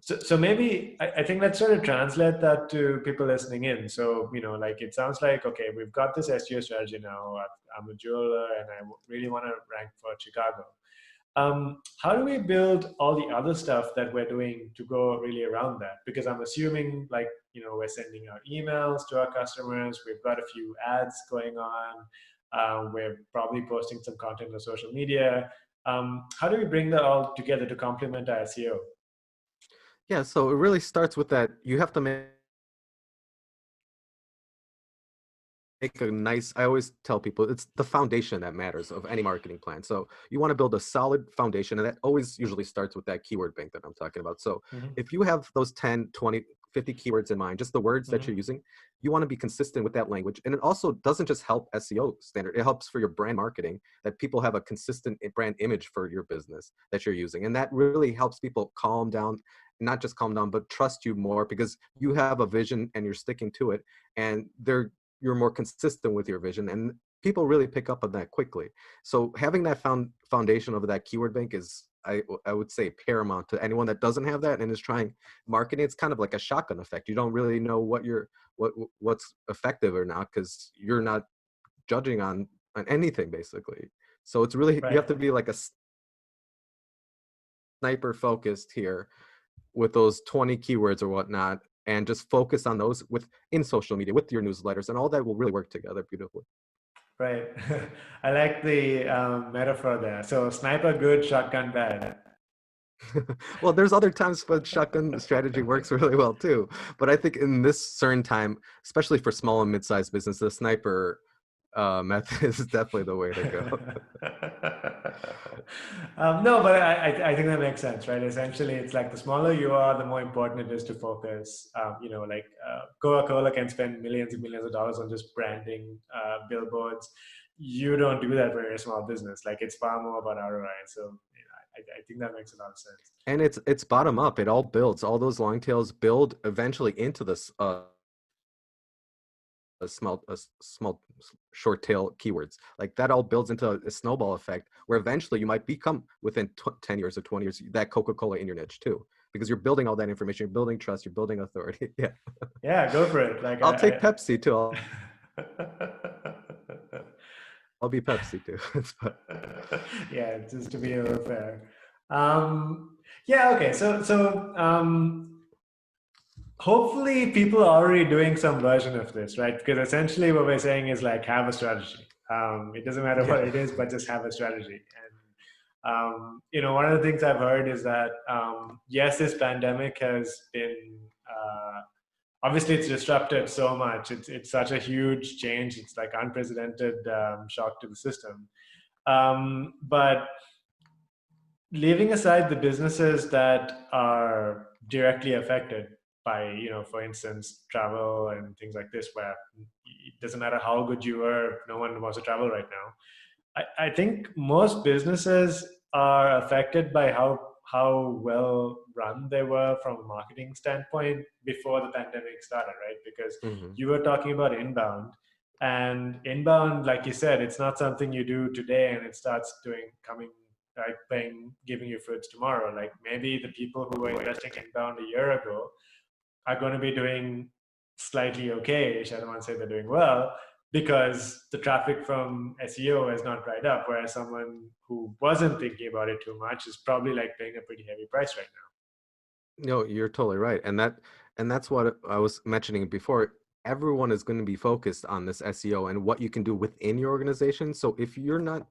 So maybe I think let's sort of translate that to people listening in. So, like it sounds like, okay, we've got this SEO strategy now. I'm a jeweler and I really want to rank for Chicago. How do we build all the other stuff that we're doing to go really around that? Because I'm assuming like, we're sending out emails to our customers. We've got a few ads going on. We're probably posting some content on social media. How do we bring that all together to complement our SEO? Yeah, so it really starts with that. You have to make a nice, I always tell people it's the foundation that matters of any marketing plan. So you want to build a solid foundation, and that always usually starts with that keyword bank that I'm talking about. So Hmm. if you have those 10, 20, 50 keywords in mind, just the words that you're Hmm. using, you want to be consistent with that language. And it also doesn't just help SEO standard, it helps for your brand marketing, that people have a consistent brand image for your business that you're using. And that really helps people calm down, not just calm down, but trust you more because you have a vision and you're sticking to it. And you're more consistent with your vision, and people really pick up on that quickly. So having that foundation of that keyword bank is, I would say, paramount to anyone that doesn't have that and is trying marketing. It's kind of like a shotgun effect. You don't really know what's effective or not because you're not judging on anything basically. So it's really, you Right. have to be like a sniper focused here with those 20 keywords or whatnot, and just focus on those in social media with your newsletters, and all that will really work together beautifully. Right. I like the metaphor there. So sniper good, shotgun bad. Well, there's other times when shotgun strategy works really well too, but I think in this certain time, especially for small and mid-sized business, the sniper method is definitely the way to go. No, but I think that makes sense, right? Essentially, it's like the smaller you are, the more important it is to focus. Like Coca-Cola can spend millions and millions of dollars on just branding billboards. You don't do that for a small business. Like it's far more about ROI. So I think that makes a lot of sense. And it's bottom up. It all builds. All those long tails build eventually into this a small short tail keywords. Like that all builds into a snowball effect where eventually you might become, within 10 years or 20 years, that Coca-Cola in your niche too, because you're building all that information, you're building trust, you're building authority. Yeah. Yeah, go for it. Like I'll take Pepsi too. I'll be Pepsi too. yeah, just to be a little fair. Yeah, okay. So hopefully people are already doing some version of this, right? Because essentially what we're saying is like have a strategy. It doesn't matter what Yeah. it is, but just have a strategy. And one of the things I've heard is that yes, this pandemic has been obviously it's disrupted so much. It's such a huge change. It's like unprecedented shock to the system. But leaving aside the businesses that are directly affected by, for instance, travel and things like this, where it doesn't matter how good you were, no one wants to travel right now. I think most businesses are affected by how well run they were from a marketing standpoint before the pandemic started, right? Because Hmm. you were talking about inbound, and inbound, like you said, it's not something you do today and it starts coming like giving you fruits tomorrow. Like maybe the people who were investing inbound a year ago are going to be doing slightly okay-ish. I don't want to say they're doing well because the traffic from SEO has not dried up, whereas someone who wasn't thinking about it too much is probably like paying a pretty heavy price right No, you're totally right. And that's what I was mentioning before. Everyone is going to be focused on this SEO and what you can do within your organization. So if you're not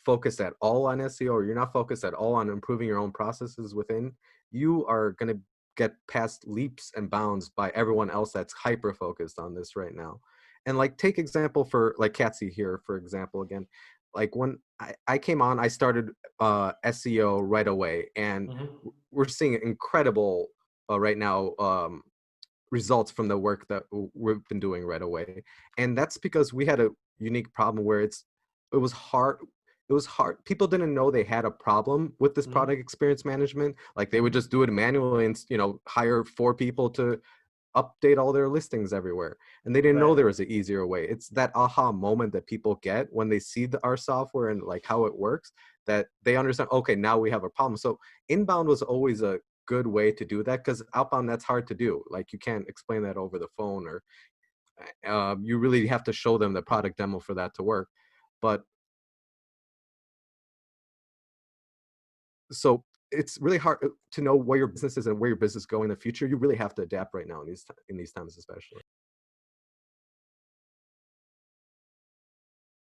focused at all on SEO, or you're not focused at all on improving your own processes within, you are going to get past leaps and bounds by everyone else that's hyper focused on this right now. And like, take example for like Katsi here, for example, again, like when I came on, I started SEO right away, and now. we're seeing incredible right now results from the work that we've been doing right away. And that's because we had a unique problem where it was hard. It was hard. People didn't know they had a problem with this Hmm. product experience management. Like they would Hmm. just do it manually and hire 4 people to update all their listings everywhere. And they didn't know Right. there was an easier way. It's that aha moment that people get when they see our software and like how it works, that they understand, okay, now we have a problem. So inbound was always good way to do that, because outbound, that's hard to do. Like, you can't explain that over the phone, or you really have to show them the product demo for that to work. But so it's really hard to know where your business is and where your business is going in the future. You really have to adapt right now in these times, especially.